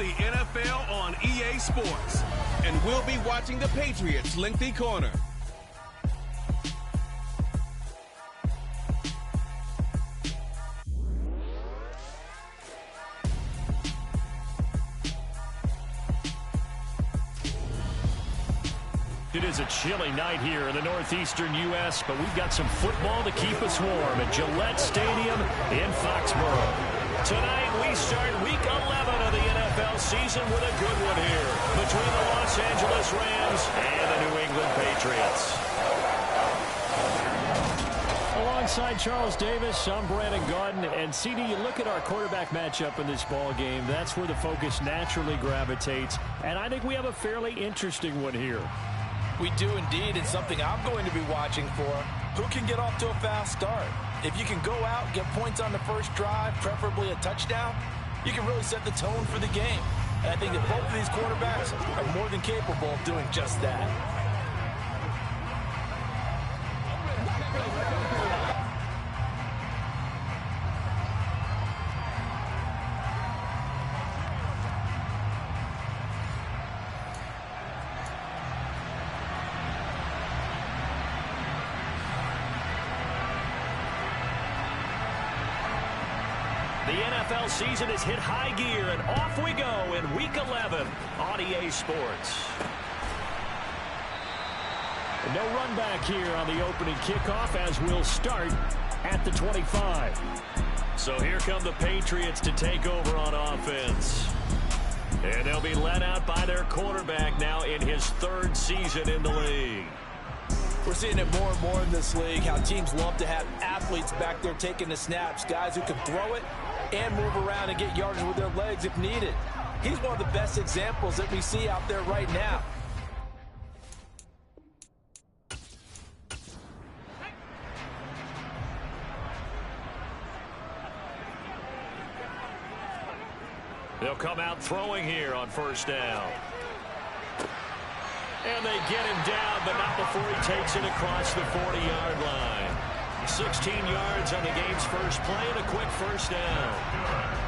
the NFL on EA Sports. And we'll be watching the Patriots' lengthy corner. It is a chilly night here in the northeastern U.S., but we've got some football to keep us warm at Gillette Stadium in Foxborough. Tonight, we start Week 11 of the NFL season with a good one here between the Los Angeles Rams and the New England Patriots. Alongside Charles Davis, I'm Brandon Gaudin, and CD, you look at our quarterback matchup in this ball game, that's where the focus naturally gravitates, and I think we have a fairly interesting one here. We do indeed, and something I'm going to be watching for. Who can get off to a fast start? If you can go out, get points on the first drive, preferably a touchdown, you can really set the tone for the game. And I think that both of these quarterbacks are more than capable of doing just that. The NFL season has hit high gear, and off we go in Week 11 on EA Sports. And no run back here on the opening kickoff as we'll start at the 25. So here come the Patriots to take over on offense. And they'll be led out by their quarterback now in his third season in the league. We're seeing it more and more in this league, how teams love to have athletes back there taking the snaps, guys who can throw it and move around and get yardage with their legs if needed. He's one of the best examples that we see out there right now. They'll come out throwing here on first down. And they get him down, but not before he takes it across the 40-yard line. 16 yards on the game's first play and a quick first down.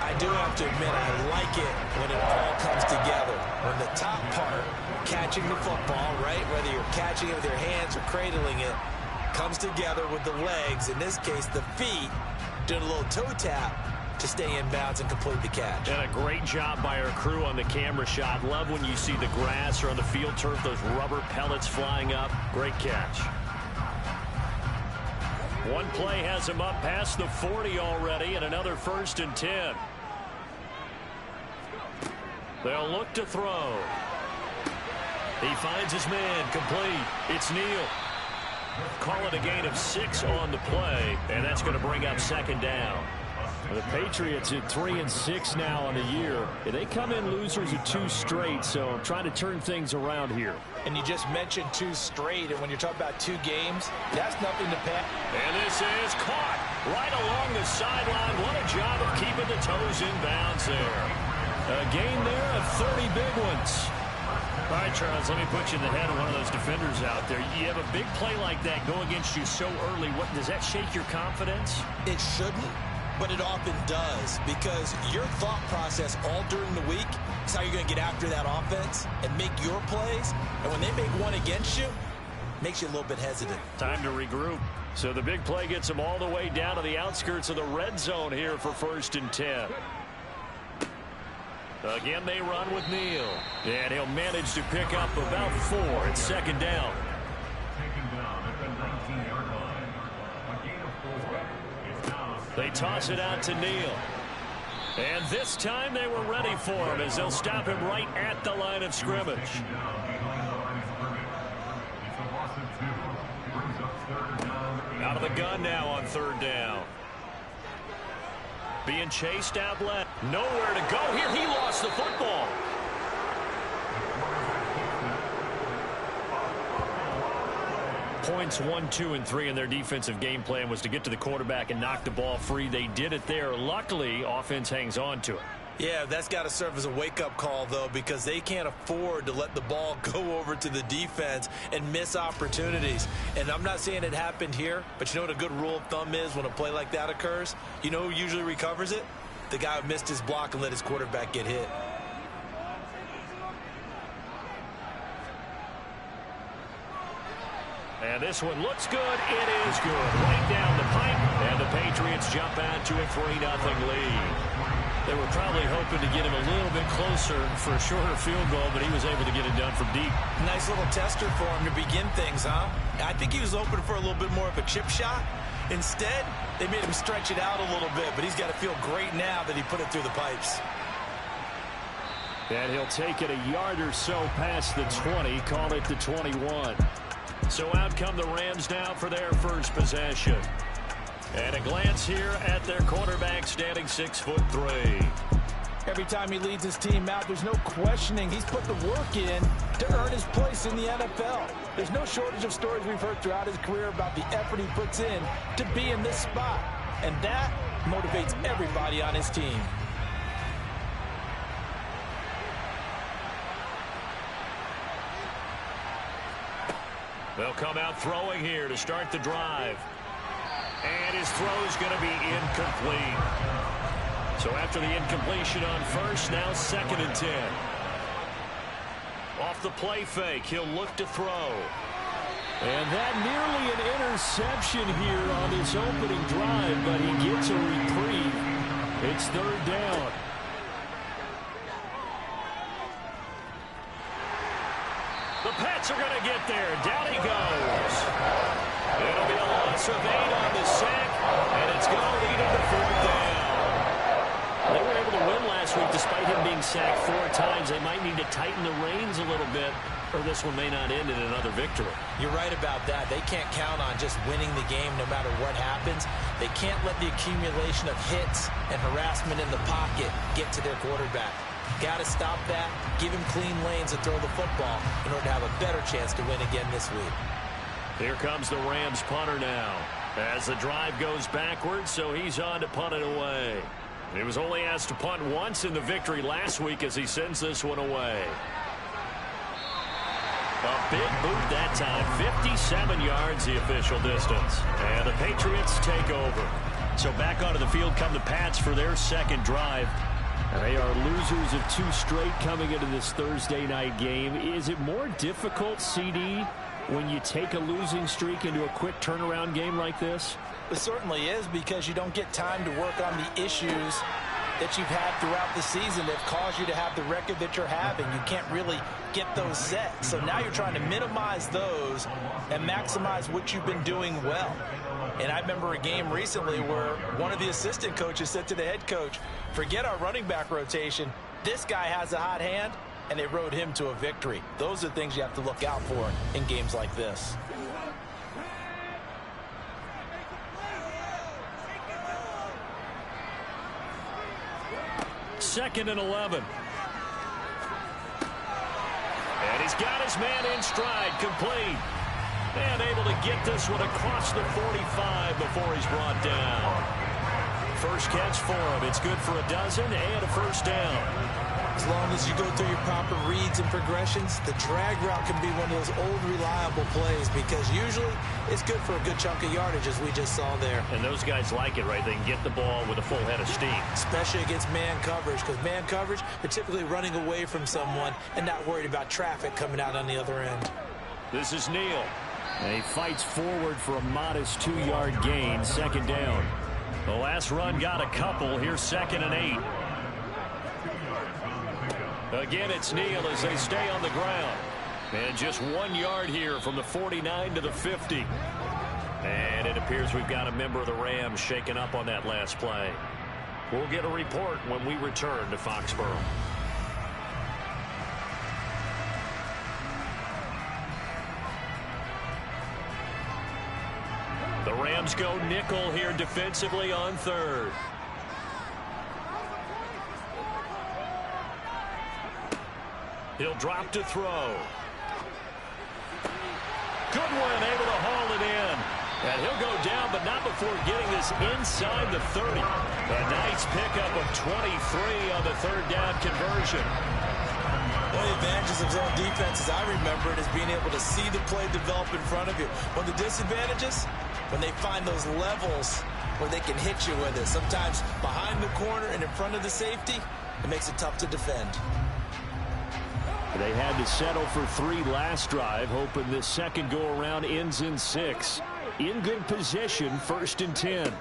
I do have to admit, I like it when it all comes together. When the top part, catching the football, right, whether you're catching it with your hands or cradling it, comes together with the legs, in this case the feet, doing a little toe tap to stay in bounds and complete the catch. And a great job by our crew on the camera shot. Love when you see the grass or on the field turf, those rubber pellets flying up. Great catch. One play has him up past the 40 already, and another 1st and 10. They'll look to throw. He finds his man, complete. It's Neal. Call it a gain of 6 on the play, and that's going to bring up 2nd down. The Patriots at 3-6 now on the year. They come in losers of 2 straight, so trying to turn things around here. And you just mentioned 2 straight, and when you're talking about 2 games, that's nothing to pat. And this is caught right along the sideline. What a job of keeping the toes in bounds there. A gain there of 30 big ones. All right, Charles, let me put you in the head of one of those defenders out there. You have a big play like that go against you so early. What, does that shake your confidence? It shouldn't. But it often does, because your thought process all during the week is how you're going to get after that offense and make your plays. And when they make one against you, it makes you a little bit hesitant. Time to regroup. So the big play gets them all the way down to the outskirts of the red zone here for 1st and 10. Again, they run with Neal. And he'll manage to pick up about 4 at 2nd down. They toss it out to Neal. And this time they were ready for him as they'll stop him right at the line of scrimmage. Out of the gun now on 3rd down. Being chased out left. Nowhere to go here. He lost the football. Points 1, 2, and 3 in their defensive game plan was to get to the quarterback and knock the ball free. They did it there. Luckily, offense hangs on to it. Yeah, that's got to serve as a wake-up call, though, because they can't afford to let the ball go over to the defense and miss opportunities. And I'm not saying it happened here, but you know what a good rule of thumb is when a play like that occurs? You know who usually recovers it? The guy who missed his block and let his quarterback get hit. And this one looks good. It is good. Right down the pipe. And the Patriots jump out to a 3-0 lead. They were probably hoping to get him a little bit closer for a shorter field goal, but he was able to get it done from deep. Nice little tester for him to begin things, huh? I think he was hoping for a little bit more of a chip shot. Instead, they made him stretch it out a little bit, but he's got to feel great now that he put it through the pipes. And he'll take it a yard or so past the 20, call it the 21. So out come the Rams now for their first possession. And a glance here at their quarterback, standing 6'3". Every time he leads his team out, there's no questioning. He's put the work in to earn his place in the NFL. There's no shortage of stories we've heard throughout his career about the effort he puts in to be in this spot. And that motivates everybody on his team. They'll come out throwing here to start the drive. And his throw is going to be incomplete. So after the incompletion on first, now 2nd and 10. Off the play fake, he'll look to throw. And that nearly an interception here on his opening drive, but he gets a reprieve. It's 3rd down. The Pats are going to get there. Down he goes. It'll be a loss of 8 on the sack, and it's going to lead him to 4th down. They were able to win last week despite him being sacked 4 times. They might need to tighten the reins a little bit, or this one may not end in another victory. You're right about that. They can't count on just winning the game no matter what happens. They can't let the accumulation of hits and harassment in the pocket get to their quarterback. Got to stop that, give him clean lanes to throw the football in order to have a better chance to win again this week. Here comes the Rams punter now as the drive goes backwards, so he's on to punt it away. He was only asked to punt once in the victory last week as he sends this one away. A big boot that time, 57 yards the official distance. And the Patriots take over. So back onto the field come the Pats for their 2nd drive. And they are losers of 2 straight coming into this Thursday night game. Is it more difficult, CD, when you take a losing streak into a quick turnaround game like this? It certainly is, because you don't get time to work on the issues that you've had throughout the season that caused you to have the record that you're having. You can't really get those set. So now you're trying to minimize those and maximize what you've been doing well. And I remember a game recently where one of the assistant coaches said to the head coach, forget our running back rotation. This guy has a hot hand, and they rode him to a victory. Those are things you have to look out for in games like this. Second and 11. And he's got his man in stride, complete. And able to get this one across the 45 before he's brought down. First catch for him. It's good for a dozen and a 1st down. As long as you go through your proper reads and progressions, the drag route can be one of those old reliable plays, because usually it's good for a good chunk of yardage, as we just saw there. And those guys like it, right? They can get the ball with a full head of steam. Especially against man coverage, because man coverage, they're typically running away from someone and not worried about traffic coming out on the other end. This is Neal. And he fights forward for a modest 2-yard gain, 2nd down. The last run got a couple. Here's 2nd and 8. Again, it's Neal as they stay on the ground. And just 1 yard here from the 49 to the 50. And it appears we've got a member of the Rams shaken up on that last play. We'll get a report when we return to Foxborough. The Rams go nickel here defensively on 3rd. He'll drop to throw. Goodwin able to haul it in. And he'll go down, but not before getting this inside the 30. A nice pickup of 23 on the 3rd down conversion. One of the advantages of zone defense, as I remember it, is being able to see the play develop in front of you. One of the disadvantages, when they find those levels where they can hit you with it. Sometimes behind the corner and in front of the safety, it makes it tough to defend. They had to settle for 3 last drive, hoping this second go-around ends in 6. In good position, 1st and 10.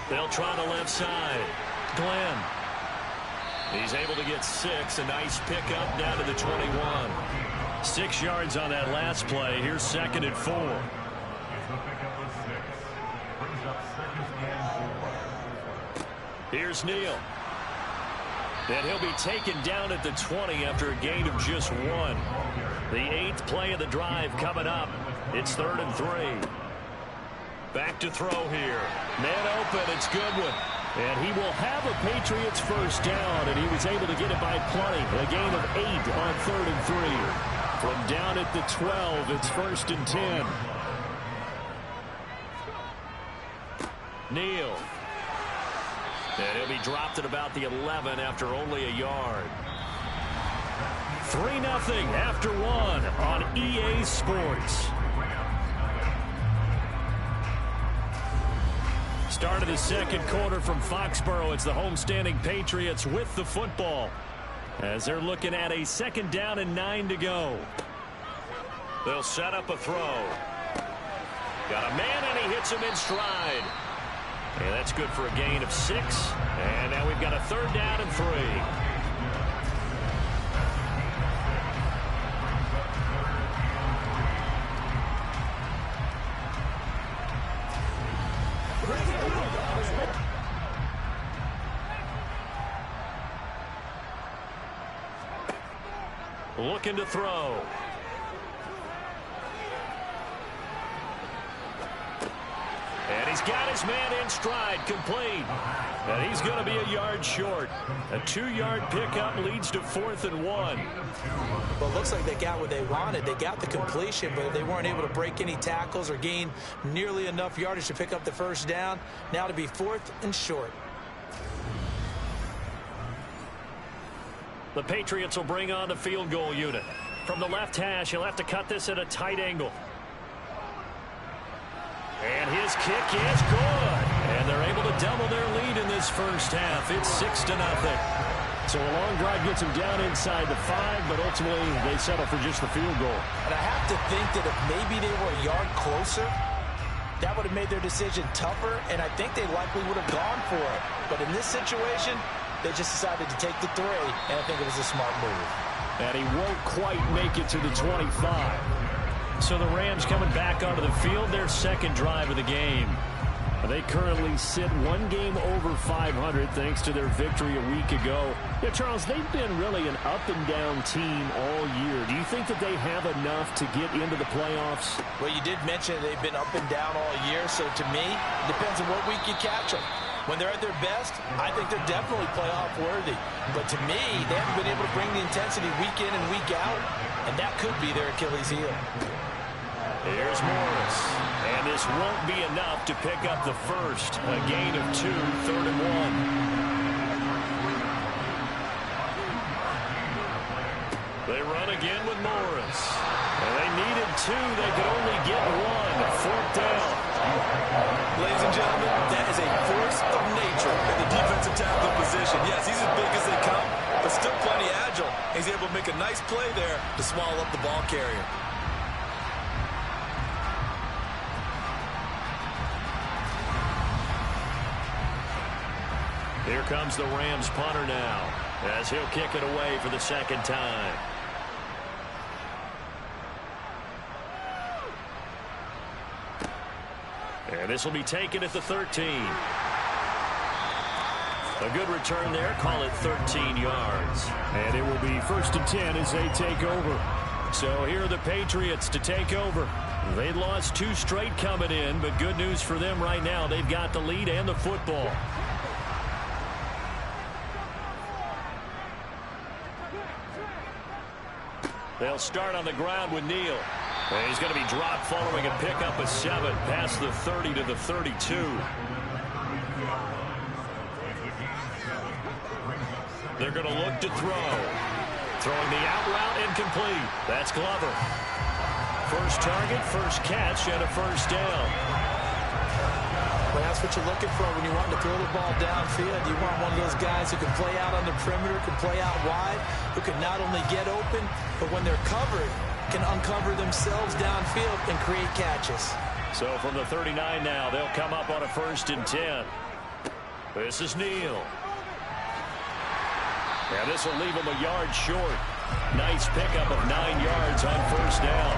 They'll try the left side. Glenn. He's able to get 6. A nice pickup down to the 21. 6 yards on that last play. Here's 2nd and 4. Here's Neal. And he'll be taken down at the 20 after a gain of just 1. The 8th play of the drive coming up. It's 3rd and 3. Back to throw here. Man open. It's Goodwin. And he will have a Patriots first down, and he was able to get it by plenty. A gain of 8 on 3rd and 3. From down at the 12, it's 1st and 10. Neal. And he'll be dropped at about the 11 after only a yard. 3-0 after 1 on EA Sports. Start of the second quarter from Foxborough. It's the homestanding Patriots with the football as they're looking at a 2nd down and 9 to go. They'll set up a throw. Got a man, and he hits him in stride. And that's good for a gain of 6. And now we've got a 3rd down and 3. Looking to throw. And he's got his man in stride, complete. And he's going to be a yard short. A 2-yard pickup leads to 4th and 1. Well, it looks like they got what they wanted. They got the completion, but they weren't able to break any tackles or gain nearly enough yardage to pick up the first down. Now to be 4th and short. The Patriots will bring on the field goal unit. From the left hash, he'll have to cut this at a tight angle. And his kick is good. And they're able to double their lead in this first half. It's 6-0. So a long drive gets them down inside the 5, but ultimately they settle for just the field goal. And I have to think that if maybe they were a yard closer, that would have made their decision tougher, and I think they likely would have gone for it. But in this situation, they just decided to take the 3, and I think it was a smart move. And he won't quite make it to the 25. So the Rams coming back onto the field, their 2nd drive of the game. They currently sit 1 game over 500 thanks to their victory a week ago. Yeah, Charles, they've been really an up-and-down team all year. Do you think that they have enough to get into the playoffs? Well, you did mention they've been up and down all year, so to me, it depends on what week you catch them. When they're at their best, I think they're definitely playoff worthy. But to me, they haven't been able to bring the intensity week in and week out, and that could be their Achilles heel. Here's Morris. And this won't be enough to pick up the first. A gain of 2, 3rd and 1. They run again with Morris. And they needed 2. They could only get 1. 4th down. Ladies and gentlemen, that is a force of nature in the defensive tackle position. Yes, he's as big as they come, but still plenty agile. He's able to make a nice play there to swallow up the ball carrier. Here comes the Rams punter now as he'll kick it away for the 2nd time. And this will be taken at the 13. A good return there. Call it 13 yards. And it will be 1st and 10 as they take over. So here are the Patriots to take over. They lost 2 straight coming in, but good news for them right now. They've got the lead and the football. They'll start on the ground with Neal. And he's going to be dropped following a pickup of 7 past the 30 to the 32. They're going to look to throw. Throwing the out route incomplete. That's Glover. First target, first catch, and a first down. Well, that's what you're looking for when you want to throw the ball downfield. You want one of those guys who can play out on the perimeter, can play out wide, who can not only get open, but when they're covered, can uncover themselves downfield and create catches. So from the 39 now, they'll come up on a 1st and 10. This is Neal. And this will leave him a yard short. Nice pickup of 9 yards on 1st down.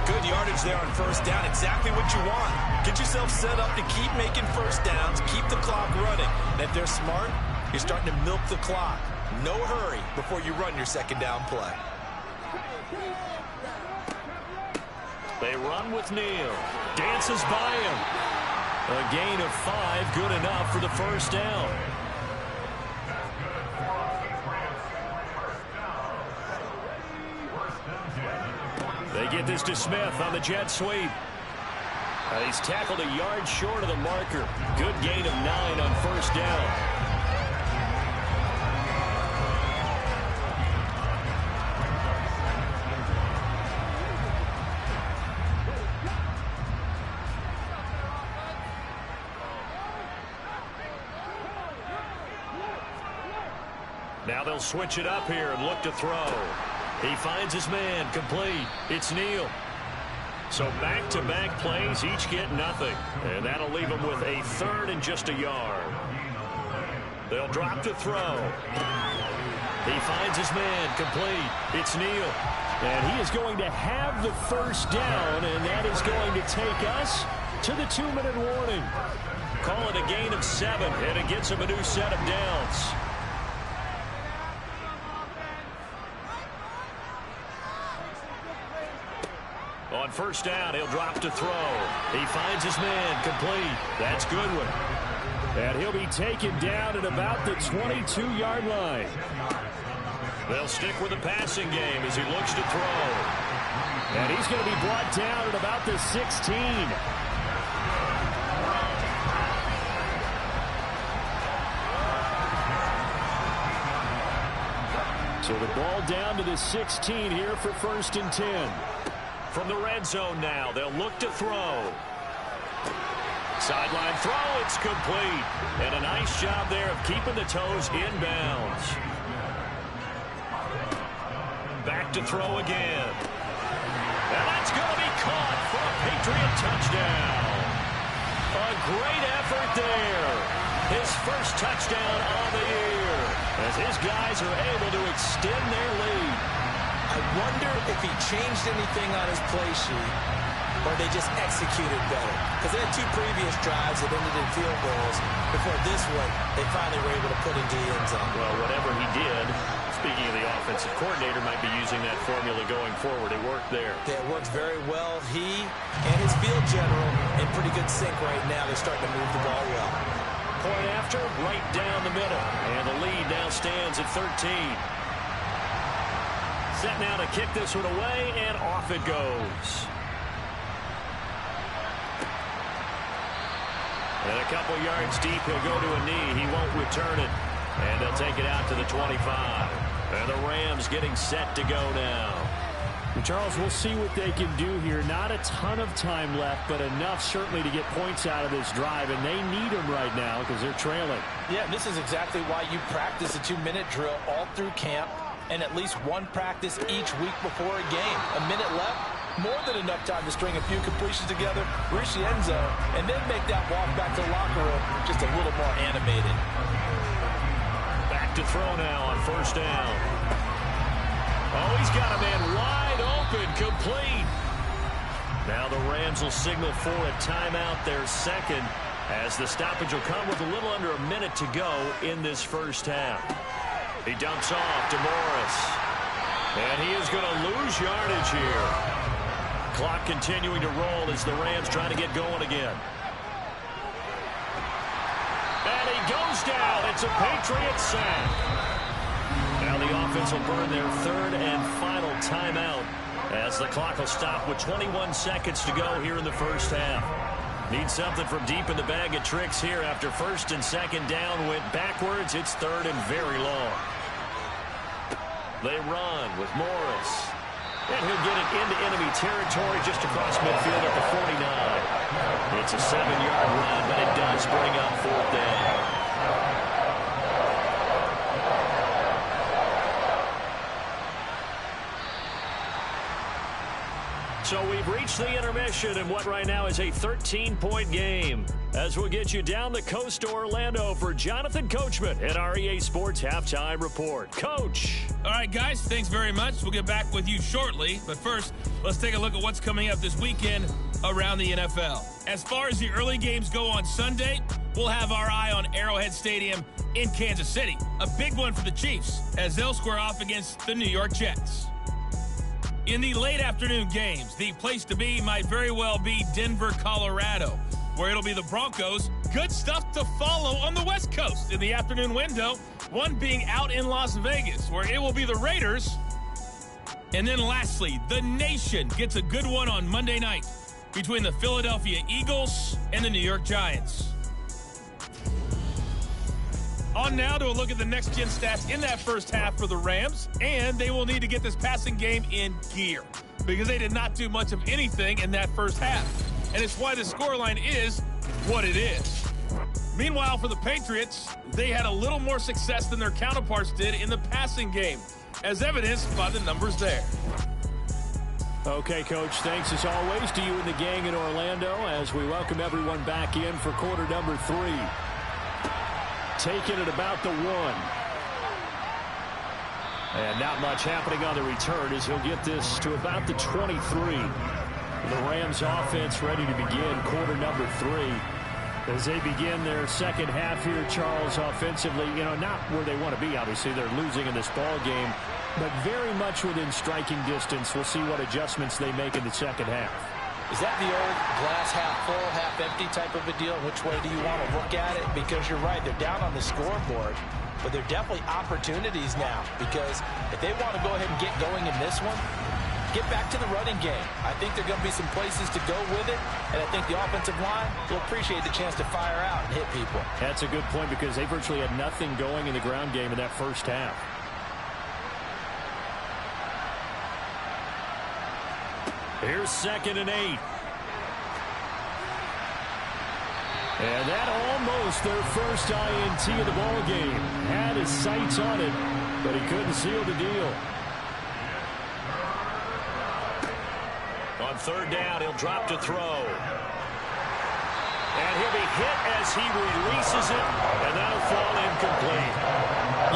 Good yardage there on 1st down. Exactly what you want. Get yourself set up to keep making 1st downs, keep the clock running. And if they're smart, you're starting to milk the clock. No hurry before you run your 2nd down play. They run with Neal. Dances by him. A gain of 5, good enough for the 1st down. They get this to Smith on the jet sweep. He's tackled a yard short of the marker. Good gain of 9 on 1st down. Now they'll switch it up here and look to throw. He finds his man, complete. It's Neal. So back-to-back plays, each get nothing. And that'll leave him with a 3rd and just a yard. They'll drop to throw. He finds his man, complete. It's Neal. And he is going to have the 1st down, and that is going to take us to the 2-minute warning. Call it a gain of 7, and it gets him a new set of downs. On 1st down, he'll drop to throw. He finds his man, complete. That's Goodwin. And he'll be taken down at about the 22-yard line. They'll stick with the passing game as he looks to throw. And he's going to be brought down at about the 16. So the ball down to the 16 here for 1st and 10. From the red zone now, they'll look to throw. Sideline throw, it's complete. And a nice job there of keeping the toes inbounds. Back to throw again. And that's going to be caught for a Patriot touchdown. A great effort there. His 1st touchdown on the year, as his guys are able to extend their lead. I wonder if he changed anything on his play sheet or they just executed better. Because they had 2 previous drives that ended in field goals. Before this one, they finally were able to put into the end zone. Well, whatever he did, speaking of the offensive coordinator, might be using that formula going forward. It worked there. Yeah, it works very well. He and his field general in pretty good sync right now. They're starting to move the ball well. Point after, right down the middle. And the lead now stands at 13. Set now to kick this one away, and off it goes. And a couple yards deep, he'll go to a knee. He won't return it. And they'll take it out to the 25. And the Rams getting set to go now. Charles, we'll see what they can do here. Not a ton of time left, but enough certainly to get points out of this drive. And they need them right now because they're trailing. Yeah, this is exactly why you practice a 2-minute drill all through camp. And at least one practice each week before a game. A minute left, more than enough time to string a few completions together, reach the end zone, and then make that walk back to the locker room just a little more animated. Back to throw now on 1st down. Oh, he's got a man wide open, complete. Now the Rams will signal for a timeout, their 2nd, as the stoppage will come with a little under a minute to go in this 1st half. He dumps off to Morris. And he is going to lose yardage here. Clock continuing to roll as the Rams try to get going again. And he goes down. It's a Patriot sack. Now the offense will burn their 3rd and final timeout as the clock will stop with 21 seconds to go here in the 1st half. Need something from deep in the bag of tricks here after 1st and 2nd down went backwards. It's 3rd and very long. They run with Morris. And he'll get it into enemy territory just across midfield at the 49. It's a 7-yard run, but it does bring up 4th down. So we've reached the intermission in what right now is a 13-point game. As we'll get you down the coast to Orlando for Jonathan Coachman at our EA Sports Halftime Report. Coach. All right, guys, thanks very much. We'll get back with you shortly. But first, let's take a look at what's coming up this weekend around the NFL. As far as the early games go on Sunday, we'll have our eye on Arrowhead Stadium in Kansas City. A big one for the Chiefs as they'll square off against the New York Jets. In the late afternoon games, the place to be might very well be Denver, Colorado, where it'll be the Broncos. Good stuff to follow on the West Coast in the afternoon window, one being out in Las Vegas, where it will be the Raiders. And then lastly, the nation gets a good one on Monday night between the Philadelphia Eagles and the New York Giants. On now to a look at the next-gen stats in that first half for the Rams, and they will need to get this passing game in gear because they did not do much of anything in that first half, and it's why the scoreline is what it is. Meanwhile, for the Patriots, they had a little more success than their counterparts did in the passing game, as evidenced by the numbers there. Okay, Coach, thanks as always to you and the gang in Orlando as we welcome everyone back in for quarter number 3. Taking it about the 1. And not much happening on the return as he'll get this to about the 23. The Rams offense ready to begin quarter number 3. As they begin their second half here, Charles, offensively, not where they want to be, obviously. They're losing in this ball game, but very much within striking distance. We'll see what adjustments they make in the second half. Is that the old glass half full, half empty type of a deal? Which way do you want to look at it? Because you're right, they're down on the scoreboard, but they're definitely opportunities now because if they want to go ahead and get going in this one, get back to the running game. I think there are going to be some places to go with it, and I think the offensive line will appreciate the chance to fire out and hit people. That's a good point because they virtually had nothing going in the ground game in that first half. Here's 2nd and 8. And that almost their first INT of the ball game. Had his sights on it, but he couldn't seal the deal. On 3rd down, he'll drop to throw. And he'll be hit as he releases it, and that'll fall incomplete.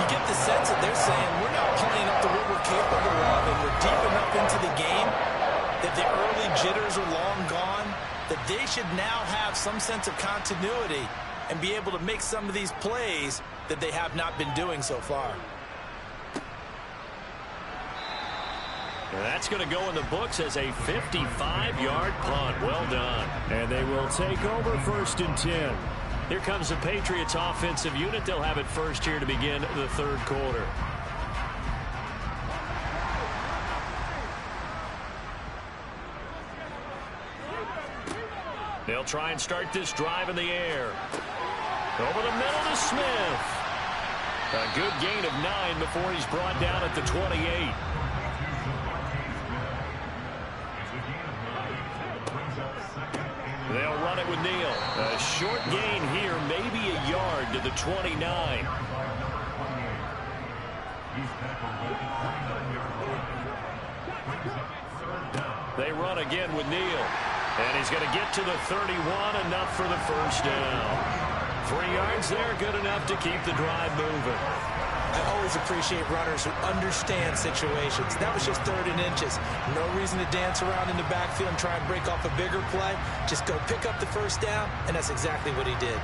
You get the sense that they're saying we're not playing up to what we're capable of, and we're deep enough into the game that the early jitters are long gone, that they should now have some sense of continuity and be able to make some of these plays that they have not been doing so far. And that's going to go in the books as a 55-yard punt. Well done. And they will take over 1st and 10. Here comes the Patriots offensive unit. They'll have it first here to begin the 3rd quarter. They'll try and start this drive in the air. Over the middle to Smith. A good gain of 9 before he's brought down at the 28. They'll run it with Neal. A short gain here, maybe a yard to the 29. They run again with Neal. And he's going to get to the 31, enough for the first down. 3 yards there, good enough to keep the drive moving. I always appreciate runners who understand situations. That was just 3rd and inches. No reason to dance around in the backfield and try and break off a bigger play. Just go pick up the first down, and that's exactly what he did.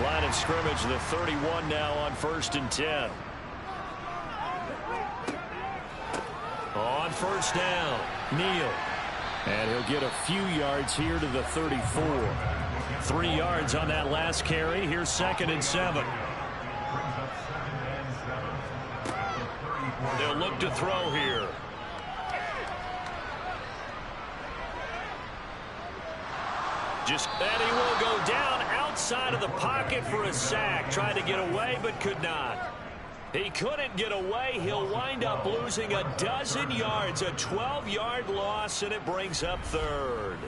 Line of scrimmage, the 31 now on 1st and 10. On 1st down, Neal. And he'll get a few yards here to the 34. 3 yards on that last carry. Here's 2nd and 7. They'll look to throw here. And he will go down outside of the pocket for a sack. Tried to get away, but could not. He couldn't get away. He'll wind up losing a dozen yards, a 12-yard loss, and it brings up third.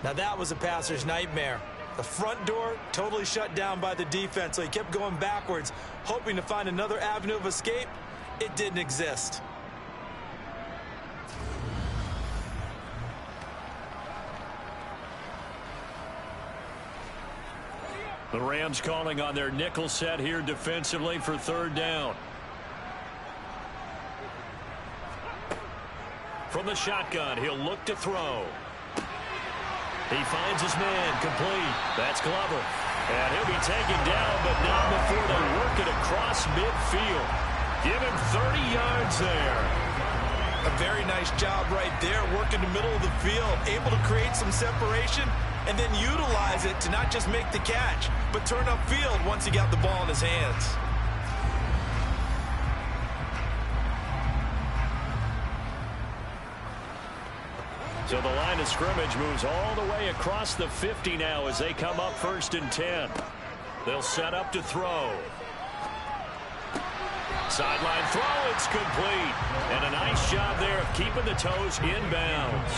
Now that was a passer's nightmare. The front door totally shut down by the defense, so he kept going backwards, hoping to find another avenue of escape. It didn't exist. The Rams calling on their nickel set here defensively for third down. From the shotgun, he'll look to throw. He finds his man, complete. That's Glover. And he'll be taken down, but not before they work it across midfield. Give him 30 yards there. A very nice job right there, working the middle of the field, able to create some separation, and then utilize it to not just make the catch, but turn upfield once he got the ball in his hands. So the line of scrimmage moves all the way across the 50 now as they come up 1st and 10. They'll set up to throw. Sideline throw, it's complete. And a nice job there of keeping the toes inbounds.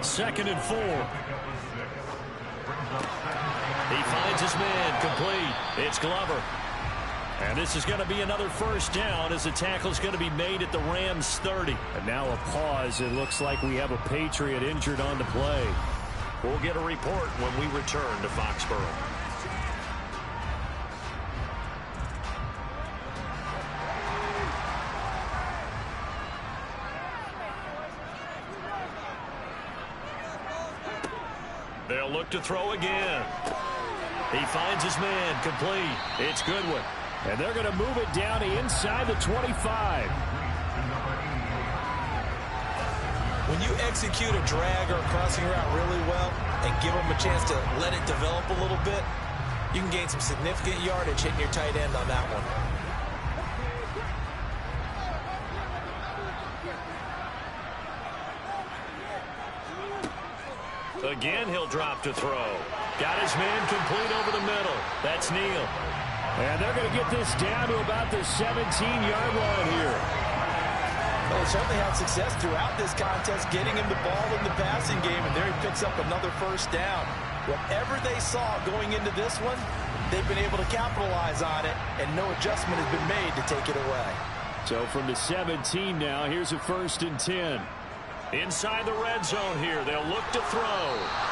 2nd and 4. He finds his man, complete. It's Glover. And this is going to be another first down as the tackle is going to be made at the Rams 30. And now a pause. It looks like we have a Patriot injured on the play. We'll get a report when we return to Foxborough. They'll look to throw again. He finds his man, complete. It's Goodwin. And they're going to move it down inside the 25. When you execute a drag or a crossing route really well and give them a chance to let it develop a little bit, you can gain some significant yardage hitting your tight end on that one. Again, he'll drop to throw. Got his man complete over the middle. That's Neal. And they're going to get this down to about the 17-yard line here. Well, they certainly had success throughout this contest, getting him the ball in the passing game, and there he picks up another first down. Whatever they saw going into this one, they've been able to capitalize on it, and no adjustment has been made to take it away. So from the 17 now, here's a 1st and 10. Inside the red zone here, they'll look to throw.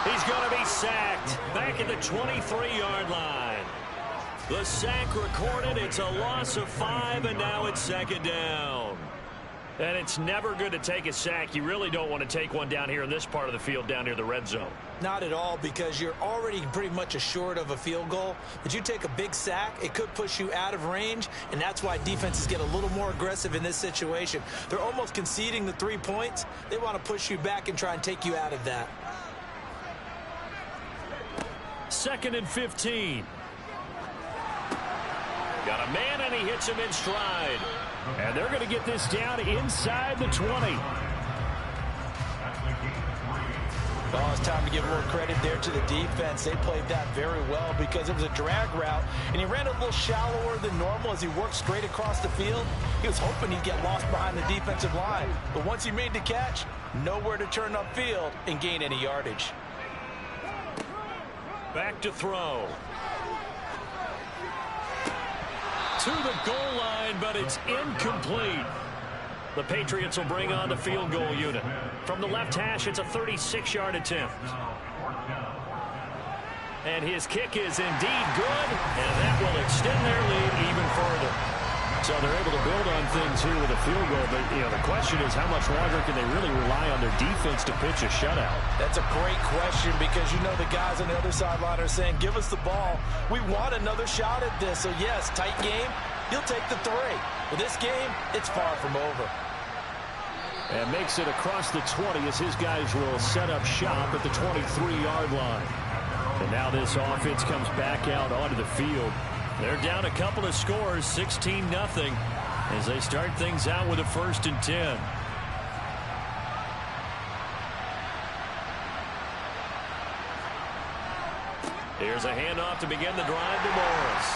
He's going to be sacked back at the 23-yard line. The sack recorded. It's a loss of 5, and now it's 2nd down. And it's never good to take a sack. You really don't want to take one down here in this part of the field down near the red zone. Not at all, because you're already pretty much assured of a field goal. But you take a big sack, it could push you out of range, and that's why defenses get a little more aggressive in this situation. They're almost conceding the 3 points. They want to push you back and try and take you out of that. 2nd and 15. Got a man, and he hits him in stride. And they're going to get this down inside the 20. Well, it's time to give more credit there to the defense. They played that very well because it was a drag route, and he ran a little shallower than normal as he worked straight across the field. He was hoping he'd get lost behind the defensive line. But once he made the catch, nowhere to turn upfield and gain any yardage. Back to throw. To the goal line, but it's incomplete. The Patriots will bring on the field goal unit. From the left hash, it's a 36-yard attempt. And his kick is indeed good, and that will extend their lead even further. So they're able to build on things here with a field goal, but the question is how much longer can they really rely on their defense to pitch a shutout? That's a great question because the guys on the other sideline are saying, give us the ball. We want another shot at this. So, yes, tight game, he'll take the 3. But this game, it's far from over. And makes it across the 20 as his guys will set up shop at the 23-yard line. And now this offense comes back out onto the field. They're down a couple of scores, 16-0, as they start things out with a 1st and 10. Here's a handoff to begin the drive to Morris.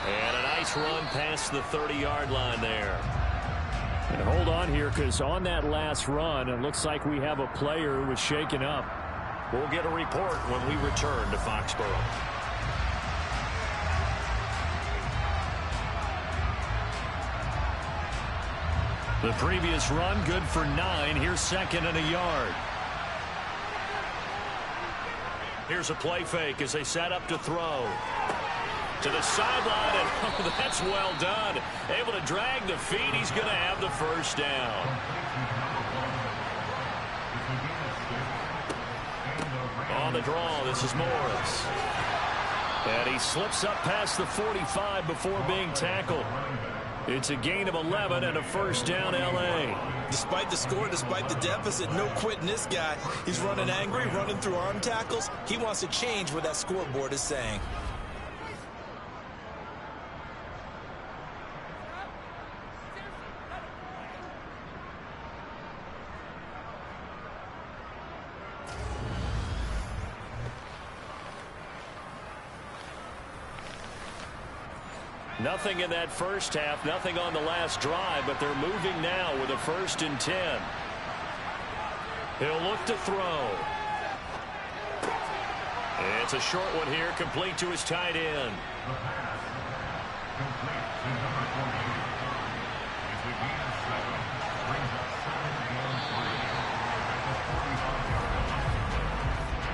And a nice run past the 30-yard line there. And hold on here, because on that last run, it looks like we have a player who was shaken up. We'll get a report when we return to Foxborough. The previous run, good for 9. Here's 2nd and a yard. Here's a play fake as they set up to throw. To the sideline, and oh, that's well done. Able to drag the feet. He's going to have the first down. On the draw, this is Morris. And he slips up past the 45 before being tackled. It's a gain of 11 and a first down, L.A. Despite the score, despite the deficit, no quitting this guy. He's running angry, running through arm tackles. He wants to change what that scoreboard is saying. Nothing in that first half, nothing on the last drive, but they're moving now with a 1st and 10. He'll look to throw. It's a short one here, complete to his tight end.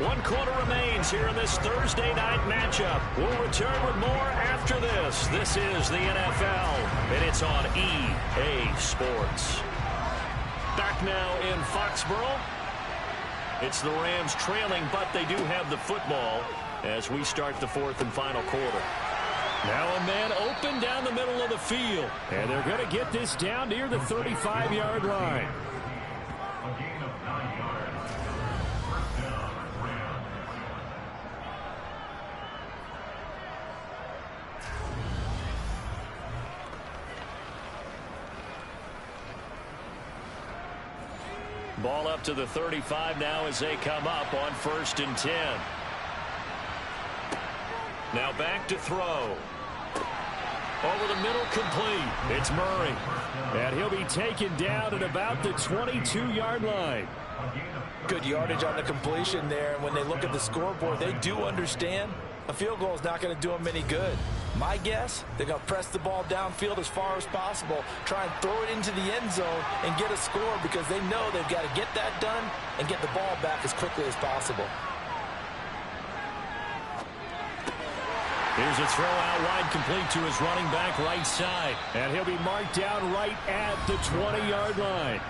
One quarter remains here in this Thursday night matchup. We'll return with more after this. This is the NFL, and it's on EA Sports. Back now in Foxborough. It's the Rams trailing, but they do have the football as we start the 4th and final quarter. Now a man open down the middle of the field, and they're going to get this down near the 35-yard line. Ball up to the 35 now as they come up on 1st and 10. Now back to throw. Over the middle, complete. It's Murray. And he'll be taken down at about the 22-yard line. Good yardage on the completion there. And when they look at the scoreboard, they do understand a field goal is not going to do them any good. My guess, they're going to press the ball downfield as far as possible, try and throw it into the end zone and get a score because they know they've got to get that done and get the ball back as quickly as possible. Here's a throw out wide, complete to his running back right side. And he'll be marked down right at the 20-yard line.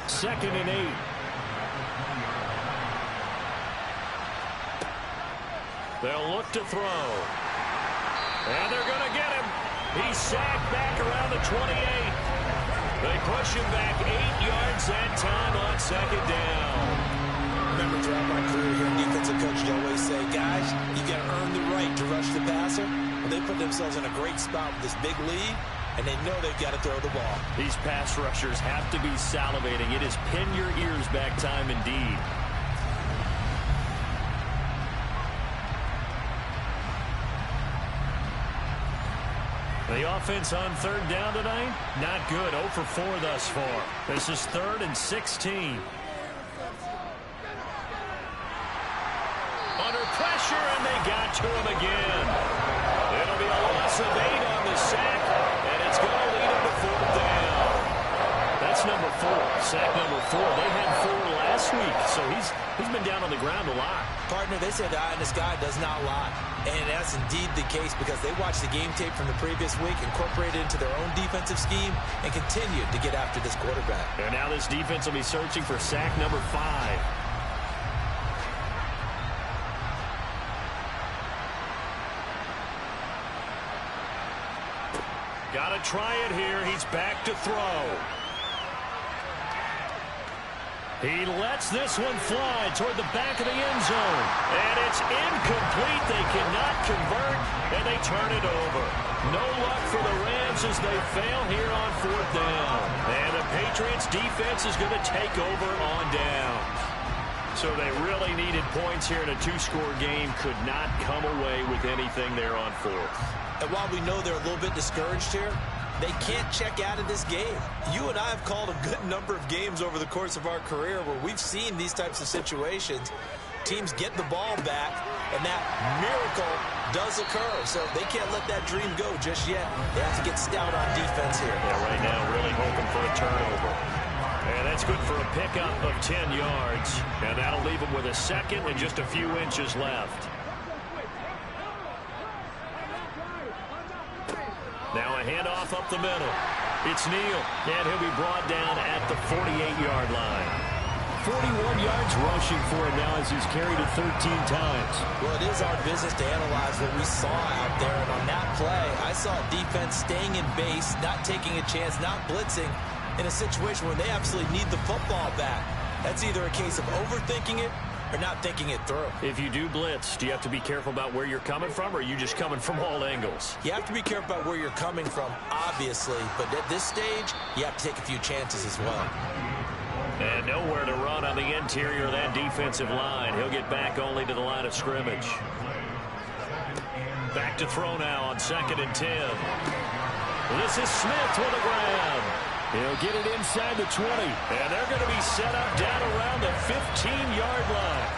2nd and 8. They'll look to throw. And they're going to get him. He's sacked back around the 28. They push him back 8 yards that time on 2nd down. Remember throughout my career here in defensive coach, you always say, guys, you got to earn the right to rush the passer. Well, they put themselves in a great spot with this big lead, and they know they've got to throw the ball. These pass rushers have to be salivating. It is pin your ears back time indeed. The offense on 3rd down tonight, not good. 0 for 4 thus far. This is 3rd and 16. Under pressure, and they got to him again. It'll be a loss of 8 on the sack, and it's going to lead him to 4th down. That's number 4. Sack number 4. They had 4 last week, so he's been down on the ground a lot. Partner, they say the eye in the sky does not lie. And that's indeed the case because they watched the game tape from the previous week, incorporated it into their own defensive scheme, and continued to get after this quarterback. And now this defense will be searching for sack number 5. Got to try it here. He's back to throw. He lets this one fly toward the back of the end zone. And it's incomplete. They cannot convert, and they turn it over. No luck for the Rams as they fail here on 4th down. And the Patriots defense is going to take over on down. So they really needed points here in a 2-score game. Could not come away with anything there on 4th. And while we know they're a little bit discouraged here, they can't check out of this game. You and I have called a good number of games over the course of our career where we've seen these types of situations. Teams get the ball back, and that miracle does occur. So they can't let that dream go just yet. They have to get stout on defense here. Yeah, right now really hoping for a turnover. And that's good for a pickup of 10 yards. And that'll leave them with a second and just a few inches left. Now a handoff up the middle. It's Neal, and he'll be brought down at the 48-yard line. 41 yards rushing for him now as he's carried it 13 times. Well, it is our business to analyze what we saw out there. And on that play, I saw defense staying in base, not taking a chance, not blitzing in a situation where they absolutely need the football back. That's either a case of overthinking it or not thinking it through. If you do blitz, do you have to be careful about where you're coming from, or are you just coming from all angles? You have to be careful about where you're coming from, obviously. But at this stage, you have to take a few chances as well. And nowhere to run on the interior of that defensive line. He'll get back only to the line of scrimmage. Back to throw now on 2nd and 10. This is Smith with a grab. He'll get it inside the 20. And they're going to be set up down around the 15-yard line.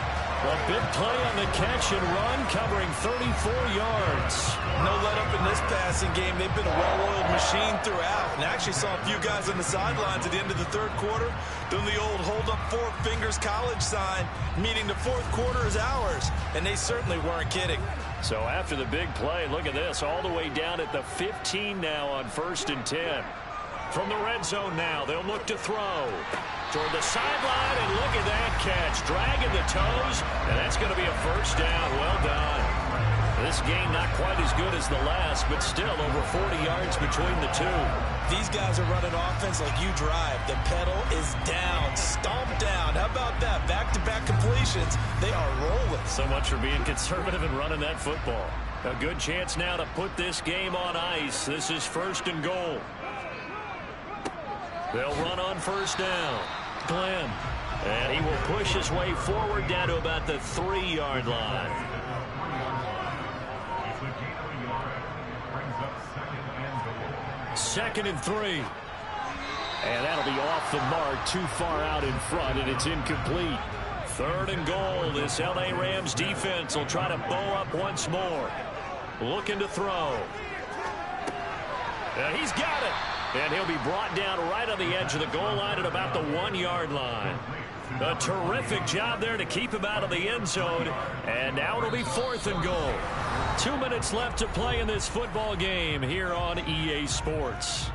A big play on the catch and run, covering 34 yards. No let up in this passing game. They've been a well-oiled machine throughout. And I actually saw a few guys on the sidelines at the end of the 3rd quarter doing the old hold up 4 fingers college sign, meaning the 4th quarter is ours. And they certainly weren't kidding. So after the big play, look at this, all the way down at the 15 now on 1st and 10. From the red zone now, they'll look to throw. Toward the sideline, and look at that catch. Dragging the toes, and that's going to be a 1st down. Well done. This game not quite as good as the last, but still over 40 yards between the two. These guys are running offense like you drive. The pedal is down, stomped down. How about that? Back-to-back completions. They are rolling. So much for being conservative and running that football. A good chance now to put this game on ice. This is 1st and goal. They'll run on 1st down. Glenn. And he will push his way forward down to about the 3-yard line. Second and 3. And that'll be off the mark, too far out in front, and it's incomplete. 3rd and goal. This L.A. Rams defense will try to bow up once more. Looking to throw. And he's got it. And he'll be brought down right on the edge of the goal line at about the 1-yard line. A terrific job there to keep him out of the end zone. And now it'll be 4th and goal. 2 minutes left to play in this football game here on EA Sports.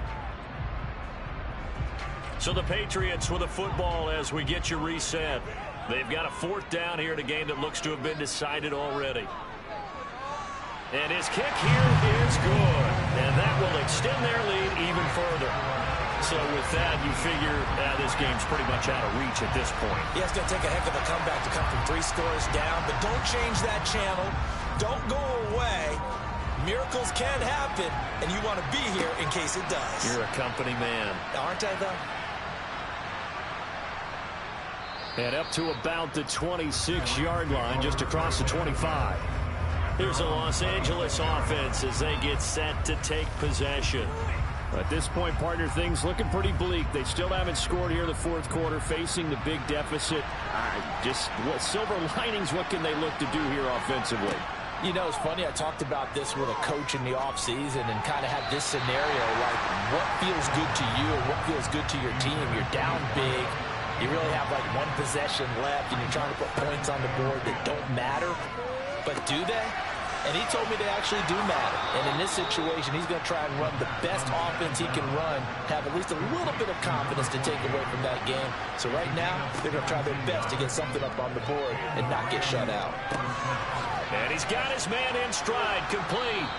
So the Patriots with a football as we get you reset. They've got a 4th down here in a game that looks to have been decided already. And his kick here is good. And that will extend their lead even further. So with that, you figure this game's pretty much out of reach at this point. Yeah, it's going to take a heck of a comeback to come from 3 scores down. But don't change that channel. Don't go away. Miracles can happen. And you want to be here in case it does. You're a company man. Aren't I, though? And up to about the 26-yard line, just across the 25. Here's the Los Angeles offense as they get set to take possession. At this point, partner, things looking pretty bleak. They still haven't scored here in the 4th quarter, facing the big deficit. Silver linings, what can they look to do here offensively? You know, it's funny, I talked about this with a coach in the offseason and kind of had this scenario, like what feels good to you or what feels good to your team. You're down big. You really have like 1 possession left, and you're trying to put points on the board that don't matter. But do they? And he told me they actually do matter. And in this situation, he's going to try and run the best offense he can run, have at least a little bit of confidence to take away from that game. So right now, they're going to try their best to get something up on the board and not get shut out. And he's got his man in stride, complete.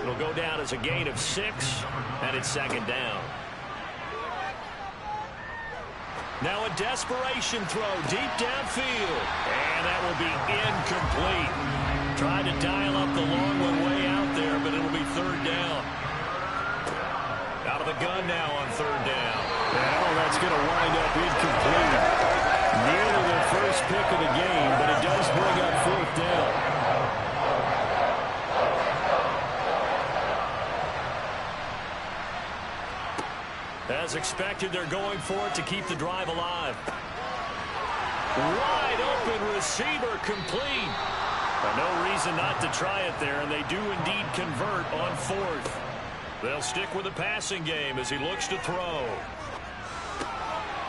It'll go down as a gain of 6, and it's 2nd down. Now a desperation throw deep downfield. And that will be incomplete. Tried to dial up the long one way out there, but it'll be 3rd down. gun now on third down. Well, that's going to wind up incomplete. Nearly their first pick of the game, but it does bring up fourth down. As expected, they're going for it to keep the drive alive. Wide open receiver complete. No reason not to try it there, and they do indeed convert on fourth. They'll stick with the passing game as he looks to throw.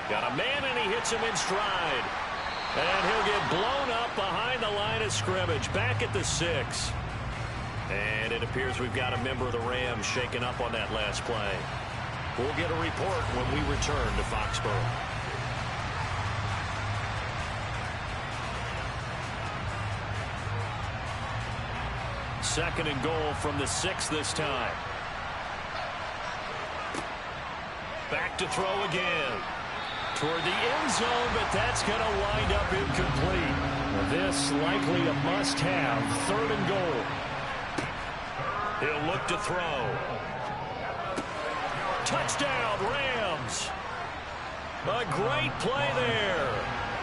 Got a man, and he hits him in stride. And he'll get blown up behind the line of scrimmage, back at the 6. And it appears we've got a member of the Rams shaken up on that last play. We'll get a report when we return to Foxborough. Second and goal from the 6 this time. Back to throw again. Toward the end zone, but that's going to wind up incomplete. This likely a must-have. Third and goal. He'll look to throw. Touchdown, Rams. A great play there.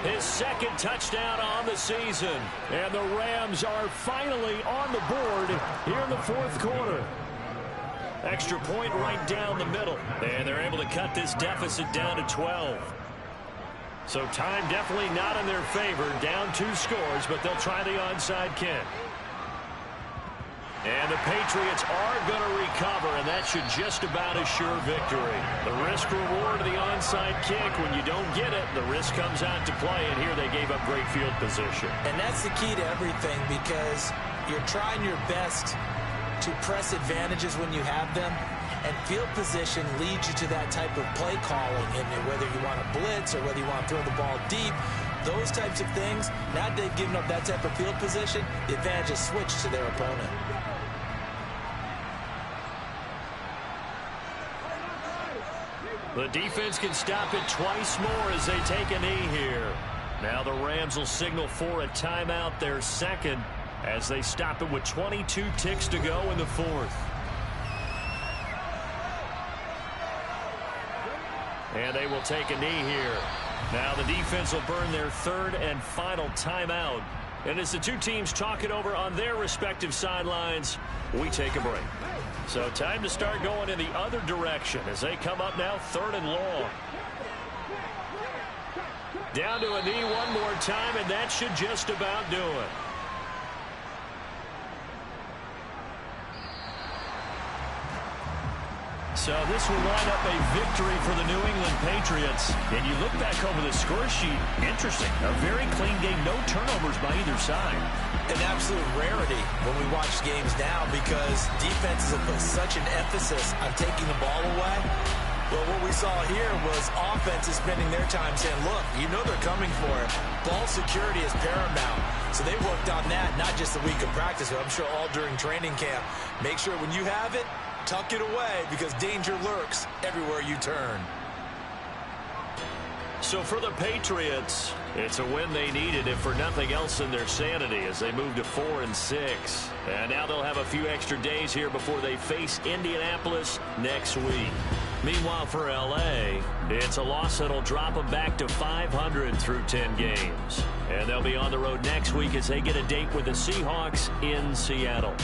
His second touchdown on the season. And the Rams are finally on the board here in the fourth quarter. Extra point right down the middle. And they're able to cut this deficit down to 12. So time definitely not in their favor. Down 2 scores, but they'll try the onside kick. And the Patriots are going to recover, and that should just about assure victory. The risk-reward of the onside kick, when you don't get it, the risk comes out to play, and here they gave up great field position. And that's the key to everything, because you're trying your best to press advantages when you have them, and field position leads you to that type of play calling, and whether you want to blitz or whether you want to throw the ball deep, those types of things. Now they've given up that type of field position, the advantage is switched to their opponent. The defense can stop it twice more as they take a knee here. Now the Rams will signal for a timeout, their second, as they stop it with 22 ticks to go in the fourth. And they will take a knee here. Now the defense will burn their third and final timeout. And as the two teams talk it over on their respective sidelines, we take a break. So time to start going in the other direction as they come up now third and long. Down to a knee one more time, and that should just about do it. So this will line up a victory for the New England Patriots. And you look back over the score sheet, interesting. A very clean game, no turnovers by either side. An absolute rarity when we watch games now, because defenses have put such an emphasis on taking the ball away. Well, what we saw here was offenses spending their time saying, look, you know they're coming for it. Ball security is paramount. So they worked on that, not just a week of practice, but I'm sure all during training camp. Make sure when you have it, tuck it away, because danger lurks everywhere you turn. So for the Patriots, it's a win they needed, if for nothing else than their sanity, as they move to 4-6. And now they'll have a few extra days here before they face Indianapolis next week. Meanwhile, for L.A., it's a loss that'll drop them back to 500 through 10 games. And they'll be on the road next week as they get a date with the Seahawks in Seattle.